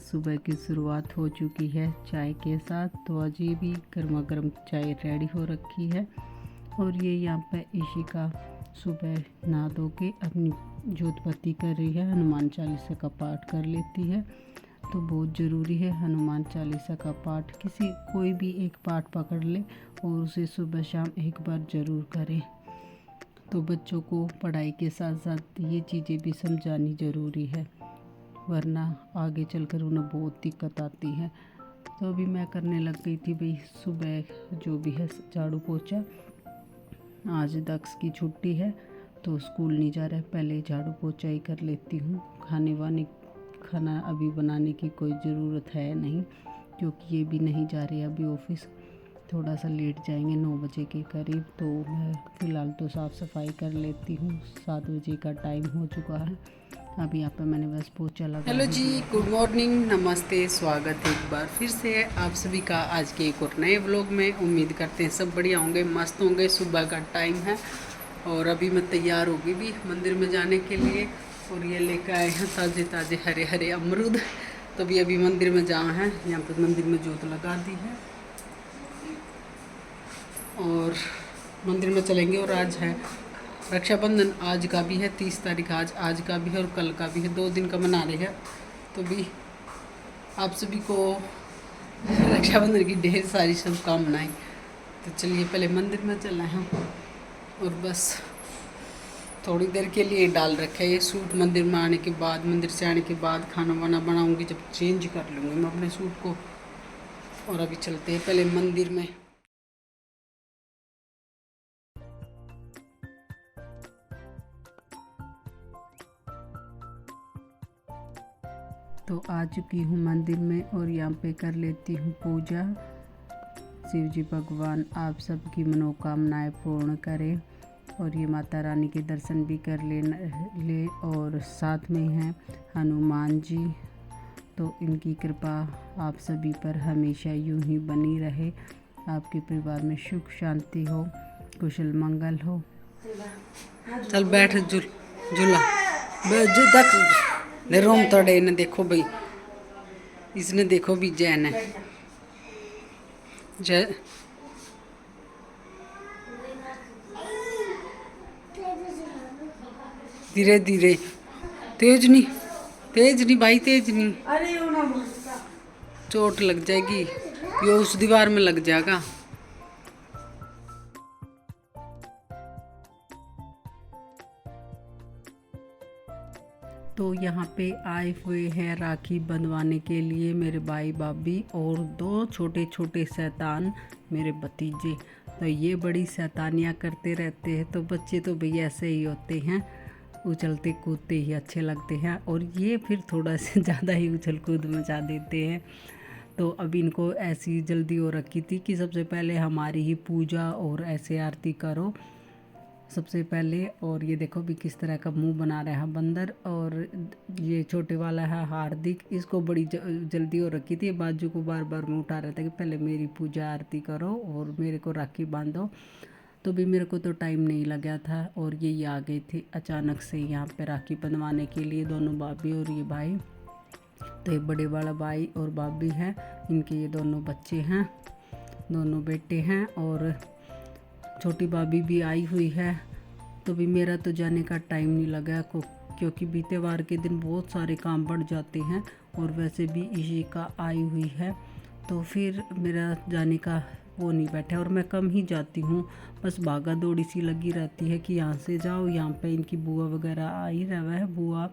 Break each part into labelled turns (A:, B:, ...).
A: सुबह की शुरुआत हो चुकी है चाय के साथ। तो आज ये भी गर्मा गर्म चाय रेडी हो रखी है और ये यहाँ पे इशिका सुबह नहा धो के अपनी जोत बत्ती कर रही है, हनुमान चालीसा का पाठ कर लेती है। तो बहुत ज़रूरी है हनुमान चालीसा का पाठ, कोई भी एक पाठ पकड़ ले और उसे सुबह शाम एक बार ज़रूर करें। तो बच्चों को पढ़ाई के साथ साथ ये चीज़ें भी समझानी ज़रूरी है, वरना आगे चलकर उन्हें बहुत दिक्कत आती है। तो अभी मैं करने लग गई थी भाई सुबह जो भी है झाड़ू पोछा। आज दक्ष की छुट्टी है तो स्कूल नहीं जा रहा है, पहले झाड़ू पोछा ही कर लेती हूँ। खाना अभी बनाने की कोई ज़रूरत है नहीं, क्योंकि ये भी नहीं जा रहे अभी ऑफिस, थोड़ा सा लेट जाएंगे 9 बजे के करीब। तो मैं फ़िलहाल तो साफ़ सफाई कर लेती हूँ, 7 बजे का टाइम हो चुका है। अभी यहाँ पे मैंने बस पोछा लगा।
B: हेलो जी, गुड मॉर्निंग, नमस्ते, स्वागत है एक बार फिर से है आप सभी का आज के एक और नए व्लॉग में। उम्मीद करते हैं सब बढ़िया होंगे, मस्त होंगे। सुबह का टाइम है और अभी मैं तैयार होगी भी मंदिर में जाने के लिए। और ये लेकर आए हैं ताज़े ताज़े हरे हरे अमरूद। तो अभी मंदिर में जा हैं, यहाँ पर मंदिर में जोत लगा दी है और मंदिर में चलेंगे। और आज है रक्षाबंधन, आज का भी है 30 तारीख, आज का भी है और कल का भी है, 2 दिन का मना रहे हैं। तो भी आप सभी को रक्षाबंधन की ढेर सारी शुभकामनाएं। तो चलिए पहले मंदिर में चलना है और बस थोड़ी देर के लिए डाल रखा है ये सूट। मंदिर में आने के बाद, मंदिर से आने के बाद खाना वाना बनाऊंगी, जब चेंज कर लूँगी मैं अपने सूट को। और अभी चलते हैं पहले मंदिर में।
A: तो आ चुकी हूँ मंदिर में और यहाँ पे कर लेती हूँ पूजा। शिव जी भगवान आप सबकी मनोकामनाएं पूर्ण करें। और ये माता रानी के दर्शन भी कर ले और साथ में हैं हनुमान जी। तो इनकी कृपा आप सभी पर हमेशा यूं ही बनी रहे, आपके परिवार में सुख शांति हो, कुशल मंगल हो।
B: चल बैठ झूला ले रोम तोड़े ने देखो भाई, इसने देखो भी जैन है जय। धीरे धीरे, तेज नहीं भाई, तेज नहीं, चोट लग जाएगी, ये उस दीवार में लग जाएगा।
A: तो यहाँ पे आए हुए हैं राखी बंधवाने के लिए मेरे भाई भाभी और 2 छोटे छोटे शैतान मेरे भतीजे। तो ये बड़ी शैतानियाँ करते रहते हैं। तो बच्चे तो भैया ऐसे ही होते हैं, उछलते कूदते ही अच्छे लगते हैं और ये फिर थोड़ा सा ज़्यादा ही उछल कूद मचा देते हैं। तो अब इनको ऐसी जल्दी हो रखी थी कि सबसे पहले हमारी ही पूजा और ऐसे आरती करो सबसे पहले। और ये देखो भी किस तरह का मुंह बना रहा है बंदर। और ये छोटे वाला है हार्दिक, इसको बड़ी जल्दी हो रखी थी, बाजू को बार बार मुंह उठा रहा था कि पहले मेरी पूजा आरती करो और मेरे को राखी बांधो। तो भी मेरे को तो टाइम नहीं लगा था और ये आ गए थे अचानक से यहाँ पे राखी बंधवाने के लिए, दोनों भाभी और ये भाई। तो ये बड़े वाला भाई और भाभी हैं, इनके ये दोनों बच्चे हैं, दोनों बेटे हैं और छोटी भाभी भी आई हुई है। तो भी मेरा तो जाने का टाइम नहीं लगा क्योंकि बीते वार के दिन बहुत सारे काम बढ़ जाते हैं और वैसे भी इशिका आई हुई है, तो फिर मेरा जाने का वो नहीं बैठा। और मैं कम ही जाती हूँ, बस भागा दौड़ी सी लगी रहती है कि यहाँ से जाओ, यहाँ पे इनकी बुआ वगैरह आई रहा है बुआ,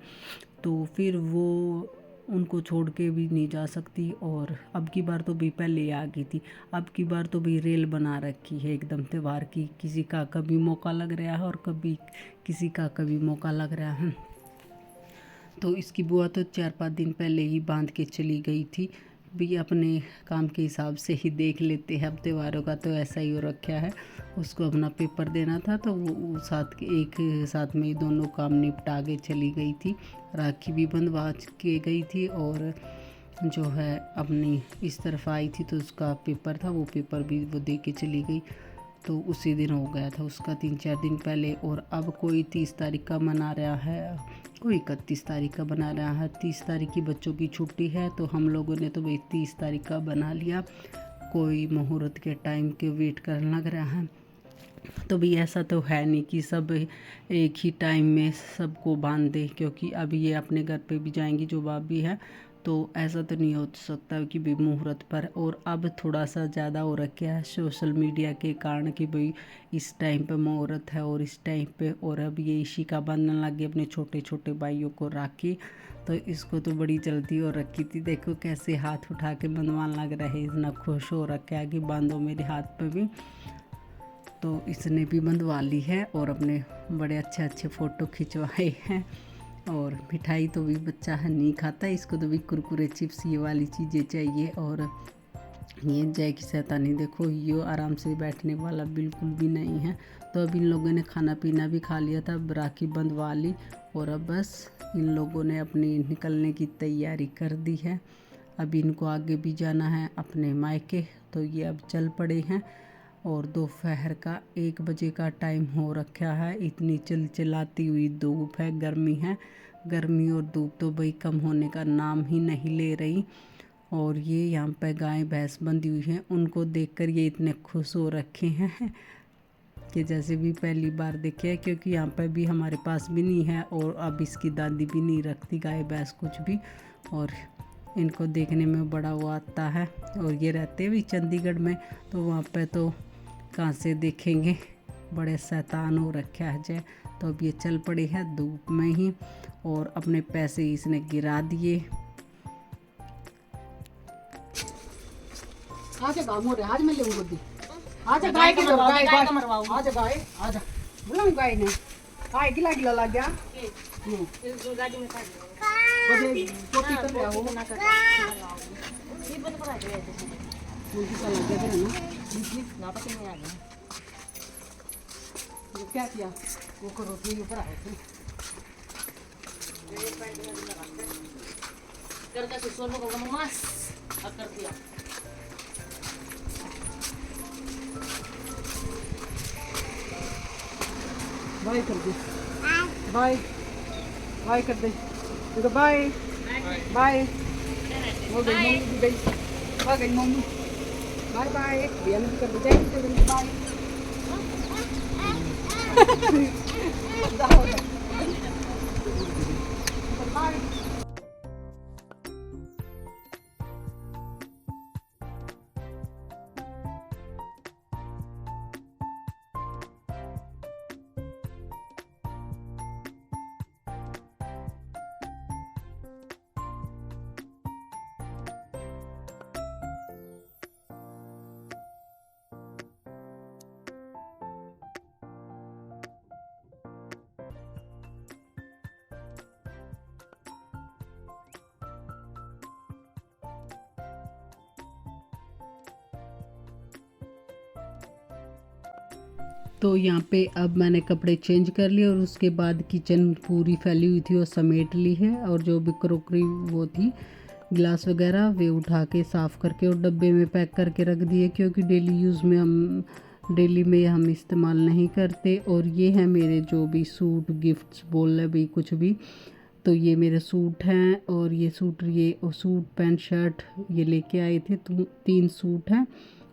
A: तो फिर वो उनको छोड़ के भी नहीं जा सकती। और अब की बार तो भी पहले आ गई थी, अब की बार तो भी रेल बना रखी है एकदम त्यौहार की, किसी का कभी मौका लग रहा है और कभी किसी का कभी मौका लग रहा है। तो इसकी बुआ तो 4-5 दिन पहले ही बांध के चली गई थी। भी अपने काम के हिसाब से ही देख लेते हैं, अब त्योहारों का तो ऐसा ही हो रखा है। उसको अपना पेपर देना था तो वो एक साथ में ही दोनों काम निपटा के चली गई थी। राखी भी बंधवा के गई थी और जो है अपनी इस तरफ आई थी तो उसका पेपर था, वो पेपर भी वो दे के चली गई। तो उसी दिन हो गया था उसका 3-4 दिन पहले। और अब कोई 30 तारीख का मना रहा है, कोई 31 तारीख का बना रहा है। 30 तारीख की बच्चों की छुट्टी है तो हम लोगों ने तो भाई 30 तारीख का बना लिया। कोई मुहूर्त के टाइम के वेट करने लग रहा है। तो भी ऐसा तो है नहीं कि सब एक ही टाइम में सबको बांध दे, क्योंकि अभी ये अपने घर पे भी जाएंगी जो भाभी है, तो ऐसा तो नहीं हो सकता कि भाई मुहूर्त पर। और अब थोड़ा सा ज़्यादा हो रखा है सोशल मीडिया के कारण कि भाई इस टाइम पे मुहूर्त है और इस टाइम पे, और अब ये इसी का बांधने लग गए अपने छोटे छोटे भाइयों को राखी। तो इसको तो बड़ी जल्दी हो रखी थी, देखो कैसे हाथ उठा के बंधवान लग रहा है, इतना खुश हो रखा है कि बांधो मेरे हाथ पे भी। तो इसने भी बंधवा ली है और अपने बड़े अच्छे अच्छे फ़ोटो खिंचवाए हैं। और मिठाई तो भी बच्चा है नहीं खाता, इसको तो भी कुरकुरे चिप्स ये वाली चीज़ें चाहिए। और ये जय की शैतानी देखो, ये आराम से बैठने वाला बिल्कुल भी नहीं है। तो अब इन लोगों ने खाना पीना भी खा लिया था, अब राखी बंधवा ली और अब बस इन लोगों ने अपनी निकलने की तैयारी कर दी है। अब इनको आगे भी जाना है अपने मायके, तो ये अब चल पड़े हैं। और दोपहर का 1 बजे का टाइम हो रखा है। इतनी चिलचिलाती हुई धूप है, गर्मी है। गर्मी और धूप तो भाई कम होने का नाम ही नहीं ले रही। और ये यहाँ पे गाय भैंस बंधी हुई हैं, उनको देखकर ये इतने खुश हो रखे हैं कि जैसे भी पहली बार देखे है, क्योंकि यहाँ पे भी हमारे पास भी नहीं है और अब इसकी दादी भी नहीं रखती गाय भैंस कुछ भी। और इनको देखने में बड़ा वो आता है। और ये रहते भी चंडीगढ़ में, तो वहाँ पे तो कहाँ से देखेंगे, बड़े शैतान हो रखे है जय। तो अब ये चल पड़े हैं धूप में ही और अपने पैसे इसने गिरा दिए।
B: आजा गाँव मोरे, आज मैं लेऊंगी गोदी। आजा गाय की दो, गाय गाय आजा गाय, आजा बुलाऊं गाय ने। गाय गिला गिला लग गया। गाड़ी में गोदी टोपी कर रहा हो ना कर। ये बंद करा दे ऐसे। मुझे सा लग गया था ना, प्लीज ना पता नहीं आ गया। ये क्या किया? वो करो तो ऊपर आए थे। करके सोनू को मम्मास कर दिया। बाय कर दे, बाय बाय कर दे, देखो बाय बाय। वो गई मम्मी भी गई, आ गई मम्मी, बाय बाय। भैया ने भी कर दिया बाय। बाय।
A: तो यहाँ पे अब मैंने कपड़े चेंज कर लिए और उसके बाद किचन पूरी फैली हुई थी वो समेट ली है। और जो भी क्रोकरी वो थी, गिलास वगैरह, वे उठा के साफ़ करके और डब्बे में पैक करके रख दिए, क्योंकि डेली में हम इस्तेमाल नहीं करते। और ये है मेरे जो भी सूट गिफ्ट्स बोल रहे भाई कुछ भी, तो ये मेरे सूट हैं। और ये सूट पैंट शर्ट ये लेके आए थे, तो 3 सूट हैं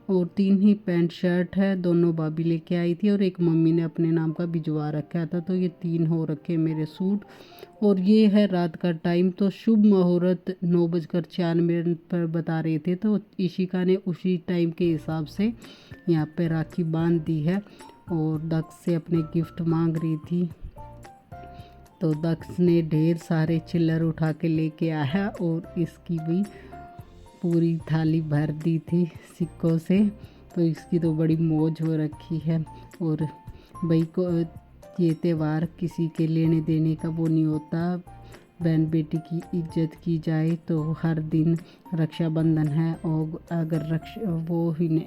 A: और 3 ही पैंट शर्ट है, दोनों भाभी लेके आई थी और एक मम्मी ने अपने नाम का भिजवा रखा था। तो ये 3 हो रखे मेरे सूट। और ये है रात का टाइम, तो शुभ मुहूर्त 9:04 पर बता रहे थे, तो इशिका ने उसी टाइम के हिसाब से यहाँ पे राखी बांध दी है। और दक्ष से अपने गिफ्ट मांग रही थी, तो दक्ष ने ढेर सारे चिल्लर उठा के लेके आया और इसकी भी पूरी थाली भर दी थी सिक्कों से। तो इसकी तो बड़ी मौज हो रखी है। और भाई को ये त्यौहार किसी के लेने देने का वो नहीं होता, बहन बेटी की इज्जत की जाए। तो हर दिन रक्षाबंधन है और अगर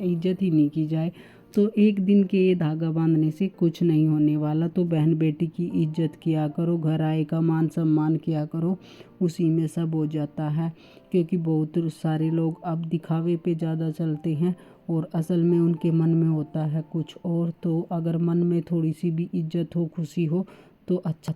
A: इज्जत ही नहीं की जाए तो एक दिन के ये धागा बांधने से कुछ नहीं होने वाला। तो बहन बेटी की इज्जत किया करो, घर आए का मान सम्मान किया करो, उसी में सब हो जाता है। क्योंकि बहुत सारे लोग अब दिखावे पे ज़्यादा चलते हैं और असल में उनके मन में होता है कुछ और। तो अगर मन में थोड़ी सी भी इज्जत हो, खुशी हो, तो अच्छा